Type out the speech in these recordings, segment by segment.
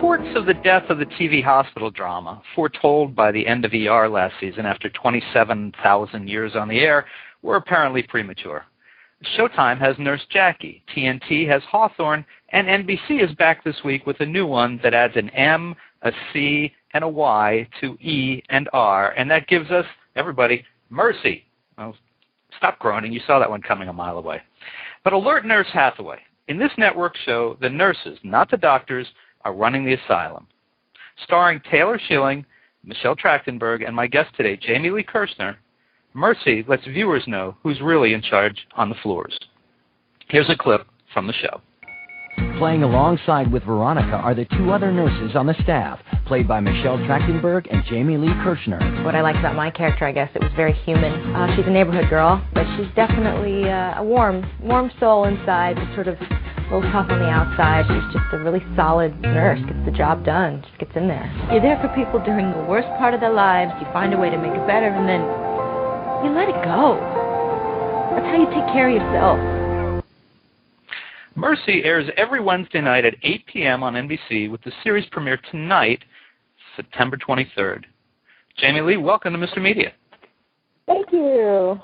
Reports of the death of the TV hospital drama, foretold by the end of ER last season after 27,000 years on the air, were apparently premature. Showtime has Nurse Jackie, TNT has Hawthorne, and NBC is back this week with a new one that adds an M, a C, and a Y to E and R, and that gives us, everybody, Mercy. Well, stop groaning. You saw that one coming a mile away. But alert Nurse Hathaway. In this network show, the nurses, not the doctors, are running the asylum. Starring Taylor Schilling, Michelle Tractenberg, and my guest today, Jamie Lee Kirchner, Mercy lets viewers know who's really in charge on the floors. Here's a clip from the show. Playing alongside with Veronica are the two other nurses on the staff, played by Michelle Tractenberg and Jamie Lee Kirchner. What I liked about my character, I guess, it was very human. She's a neighborhood girl, but she's definitely a warm soul inside, just sort of a little tough on the outside. She's just a really solid nurse, gets the job done, just gets in there. You're there for people during the worst part of their lives. You find a way to make it better, and then you let it go. That's how you take care of yourself. Mercy airs every Wednesday night at 8 p.m. on NBC with the series premiere tonight, September 23rd. Jamie Lee, welcome to Mr. Media. Thank you.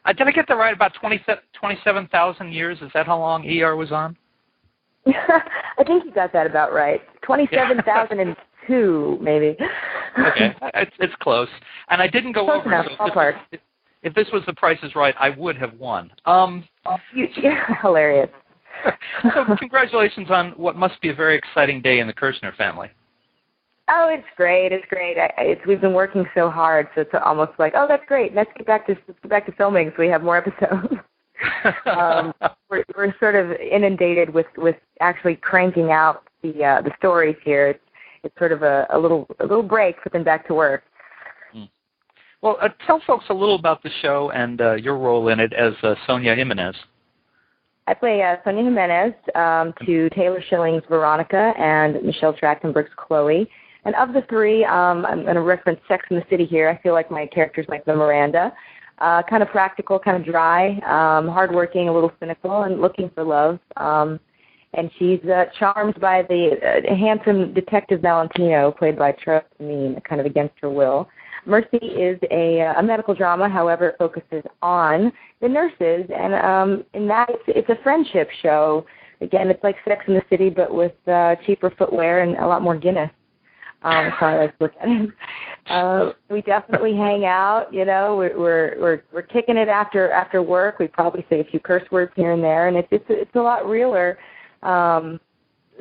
Did I get that right, about 27,000 years? Is that how long ER was on? I think you got that about right. 27,002, maybe. Okay, it's close. And I didn't go close over enough, ballpark. If this was The Price is Right, I would have won. You're hilarious. So congratulations on what must be a very exciting day in the Kirchner family. Oh, it's great. It's great. We've been working so hard, so it's almost like, oh, that's great. Let's get back to filming so we have more episodes. We're sort of inundated with actually cranking out the stories here. It's sort of a little break, but then back to work. Well, tell folks a little about the show and your role in it as Sonia Jimenez. I play Sonia Jimenez to Taylor Schilling's Veronica and Michelle Trachtenberg's Chloe. And of the three, I'm going to reference Sex and the City here. I feel like my character's like the Miranda. Kind of practical, kind of dry, hardworking, a little cynical, and looking for love. And she's charmed by the handsome Detective Valentino, played by Charles Mean, kind of against her will. Mercy is a medical drama, however, it focuses on the nurses, and in that it's a friendship show. Again, it's like Sex in the City, but with cheaper footwear and a lot more Guinness. So I like to look at it. We definitely hang out. You know, we're kicking it after work. We probably say a few curse words here and there, and it's a lot realer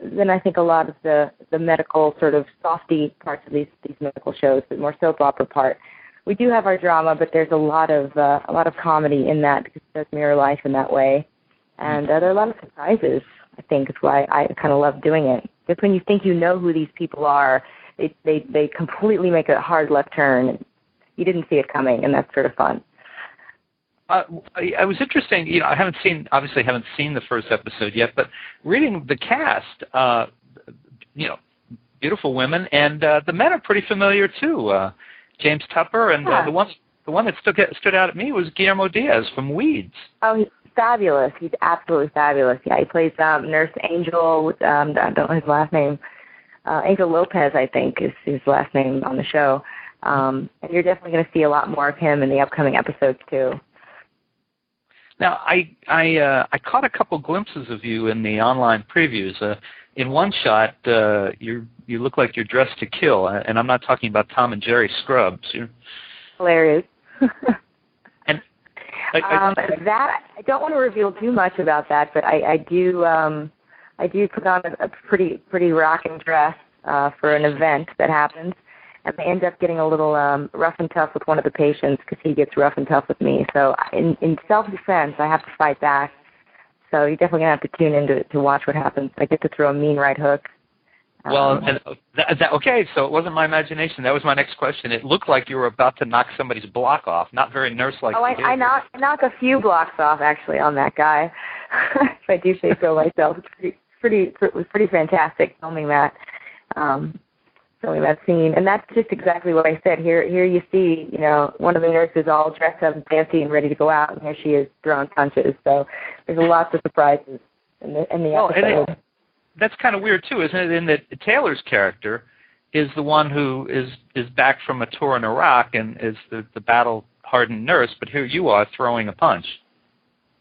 than I think a lot of the medical sort of softy parts of these medical shows, the more soap opera part. We do have our drama, but there's a lot of comedy in that because it does mirror life in that way, and there are a lot of surprises. I think is why I kind of love doing it. Just when you think you know who these people are, they completely make a hard left turn. You didn't see it coming, and that's sort of fun. I was interesting, you know, I obviously haven't seen the first episode yet, but reading the cast, you know, beautiful women, and the men are pretty familiar too. James Tupper, and the one that stood out at me was Guillermo Diaz from Weeds. Oh, he's fabulous. He's absolutely fabulous. Yeah, he plays Nurse Angel. I don't know his last name. Angel Lopez, I think, is his last name on the show. And you're definitely going to see a lot more of him in the upcoming episodes too. Now, I caught a couple glimpses of you in the online previews. In one shot, you look like you're dressed to kill, and I'm not talking about Tom and Jerry Scrubs. Hilarious. And I don't want to reveal too much about that, but I do put on a pretty rocking dress for an event that happens. And I end up getting a little rough and tough with one of the patients because he gets rough and tough with me. So in self-defense, I have to fight back. So you're definitely going to have to tune in to watch what happens. I get to throw a mean right hook. Well, okay, so it wasn't my imagination. That was my next question. It looked like you were about to knock somebody's block off, not very nurse-like. Oh, I knock a few blocks off, actually, on that guy, if I do say so myself. It was pretty fantastic filming that. Filming that scene, and that's just exactly what I said. Here you see, you know, one of the nurses all dressed up and fancy and ready to go out, and here she is throwing punches. So there's lots of surprises in the episode. that's kind of weird too, isn't it? In that Taylor's character is the one who is back from a tour in Iraq and is the battle-hardened nurse, but here you are throwing a punch.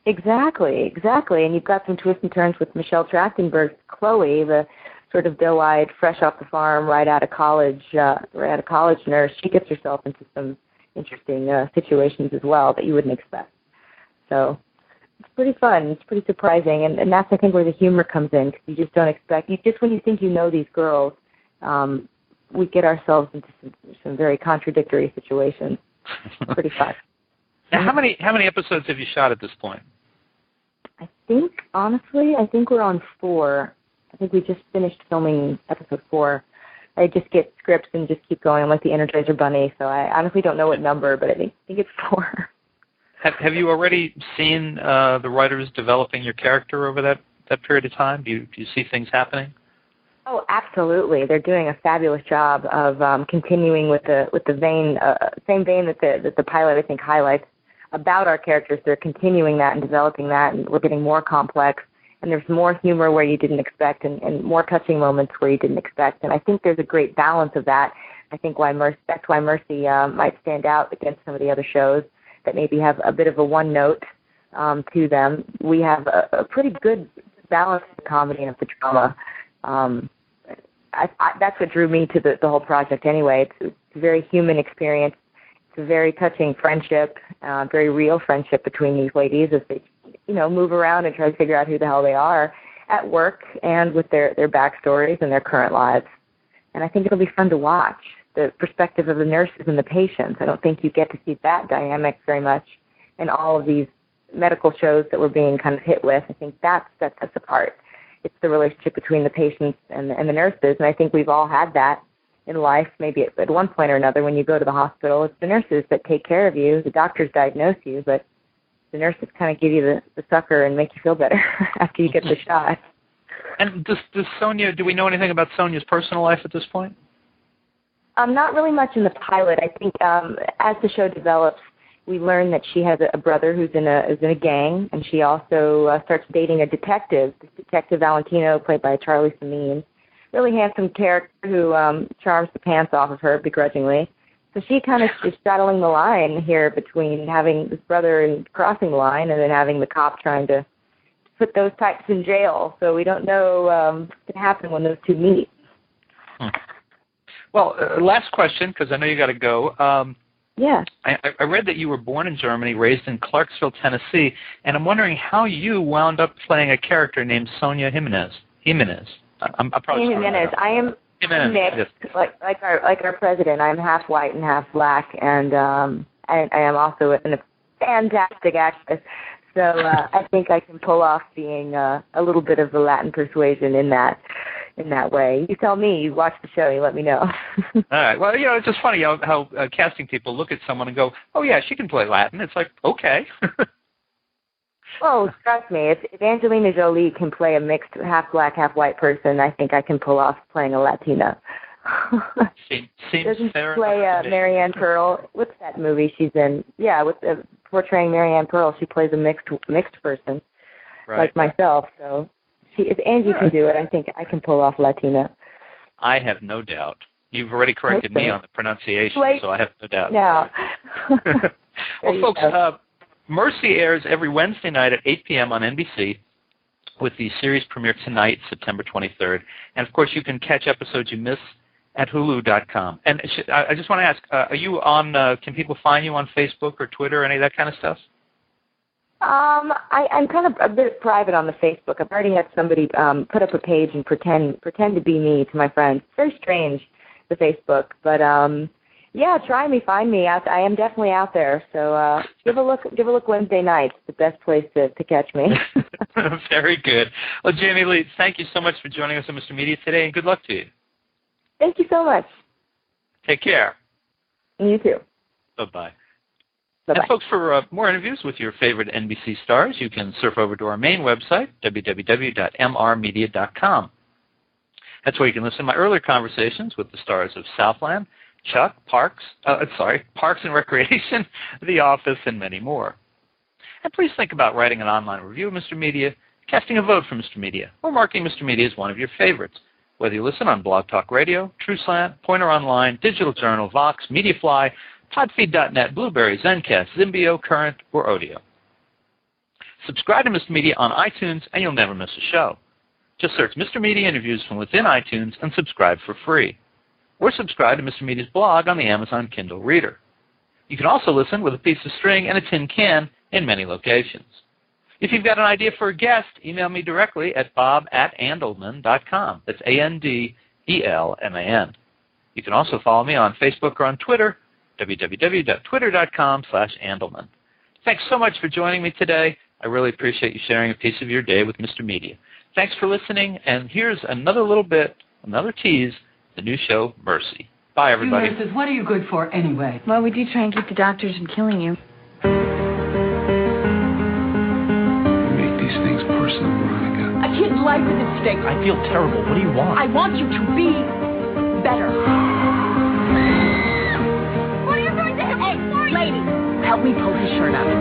Exactly. And you've got some twists and turns with Michelle Trachtenberg's Chloe, the sort of doe-eyed, fresh off the farm, right out of college nurse. She gets herself into some interesting situations as well that you wouldn't expect. So it's pretty fun. It's pretty surprising, and that's I think where the humor comes in, because you just don't expect. When you think you know these girls, we get ourselves into some very contradictory situations. Pretty fun. Now, how many episodes have you shot at this point? I think we're on 4. I think we just finished filming episode 4. I just get scripts and just keep going. I'm like the Energizer Bunny, so I honestly don't know what number, but I think it's 4. Have you already seen the writers developing your character over that period of time? Do you see things happening? Oh, absolutely. They're doing a fabulous job of continuing with the vein, same vein that the pilot I think highlights about our characters. They're continuing that and developing that, and we're getting more complex. And there's more humor where you didn't expect, and more touching moments where you didn't expect. And I think there's a great balance of that. I think that's why Mercy might stand out against some of the other shows that maybe have a bit of a one note to them. We have a pretty good balance of the comedy and of the drama. That's what drew me to the whole project anyway. It's a very human experience. It's a very touching friendship, very real friendship between these ladies as they move around and try to figure out who the hell they are at work and with their backstories and their current lives. And I think it'll be fun to watch, the perspective of the nurses and the patients. I don't think you get to see that dynamic very much in all of these medical shows that we're being kind of hit with. I think that sets us apart. It's the relationship between the patients and the nurses, and I think we've all had that in life, maybe at one point or another. When you go to the hospital, it's the nurses that take care of you. The doctors diagnose you, but the nurses kind of give you the sucker and make you feel better after you get the shot. And does Sonia, do we know anything about Sonia's personal life at this point? Not really much in the pilot. I think as the show develops, we learn that she has a brother who's in a gang, and she also starts dating a detective, Detective Valentino, played by Charlie Sameen. Really handsome character who charms the pants off of her begrudgingly. So she kind of is straddling the line here between having this brother and crossing the line, and then having the cop trying to put those types in jail. So we don't know what's going to happen when those two meet. Well, last question, because I know you got to go. Yeah. I read that you were born in Germany, raised in Clarksville, Tennessee, and I'm wondering how you wound up playing a character named Sonia Jimenez. I'm probably Jimenez. I am mixed, yes. like our president. I'm half white and half black, and I am also a fantastic actress. So I think I can pull off being a little bit of the Latin persuasion in that way. You tell me. You watch the show. You let me know. All right. Well, it's just funny how casting people look at someone and go, "Oh yeah, she can play Latin." It's like, okay. Oh, trust me. If Angelina Jolie can play a mixed half black, half white person, I think I can pull off playing a Latina. Seems Doesn't fair play Marianne Pearl. What's that movie she's in? Yeah, with portraying Marianne Pearl, she plays a mixed person, right, like myself. So if Angie can do it, I think I can pull off Latina. I have no doubt. You've already corrected me on the pronunciation, so I have no doubt. No. Well, folks, Mercy airs every Wednesday night at 8 p.m. on NBC, with the series premiere tonight, September 23rd. And, of course, you can catch episodes you miss at Hulu.com. And I just want to ask, are you on, can people find you on Facebook or Twitter or any of that kind of stuff? I'm kind of a bit private on the Facebook. I've already had somebody put up a page and pretend to be me to my friends. It's very strange, the Facebook. But, yeah, try me, find me. I am definitely out there. So give a look Wednesday night. It's the best place to catch me. Very good. Well, Jamie Lee, thank you so much for joining us on Mr. Media today, and good luck to you. Thank you so much. Take care. You too. Bye-bye. Bye-bye. And folks, for more interviews with your favorite NBC stars, you can surf over to our main website, www.mrmedia.com. That's where you can listen to my earlier conversations with the stars of Southland, Chuck, Parks and Recreation, The Office, and many more. And please think about writing an online review of Mr. Media. casting a vote for Mr. Media, or marking Mr. Media as one of your favorites. Whether you listen on Blog Talk Radio, TrueSlant, Pointer Online, Digital Journal, Vox, Mediafly, Podfeed.net, Blueberry, Zencast, Zimbio, Current, or Odeo. Subscribe to Mr. Media on iTunes and you'll never miss a show. Just search Mr. Media Interviews from within iTunes and subscribe for free. Or subscribe to Mr. Media's blog on the Amazon Kindle Reader. You can also listen with a piece of string and a tin can in many locations. If you've got an idea for a guest, email me directly at bob@andelman.com. That's ANDELMAN. You can also follow me on Facebook or on Twitter, www.twitter.com/Andelman. Thanks so much for joining me today. I really appreciate you sharing a piece of your day with Mr. Media. Thanks for listening, and here's another little bit, another tease, the new show, Mercy. Bye, everybody. You nurses, what are you good for anyway? Well, we do try and keep the doctors from killing you. Things personal, Veronica. A kid's life is at stake. I feel terrible. What do you want? I want you to be better. What are you going to Hey, lady, help me pull his shirt up. I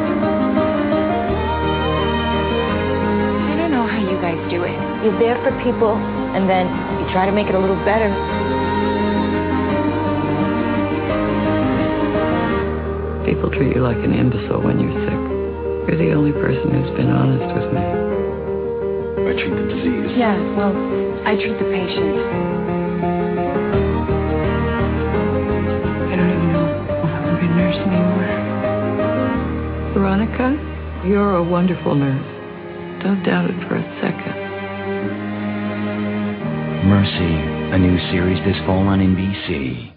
don't know how you guys do it. You're there for people, and then you try to make it a little better. People treat you like an imbecile when you're sick. You're the only person who's been honest with me. I treat the disease. Yeah, well, I treat the patient. I don't even know if I'm a good nurse anymore. Veronica, you're a wonderful nurse. Don't doubt it for a second. Mercy, a new series this fall on NBC.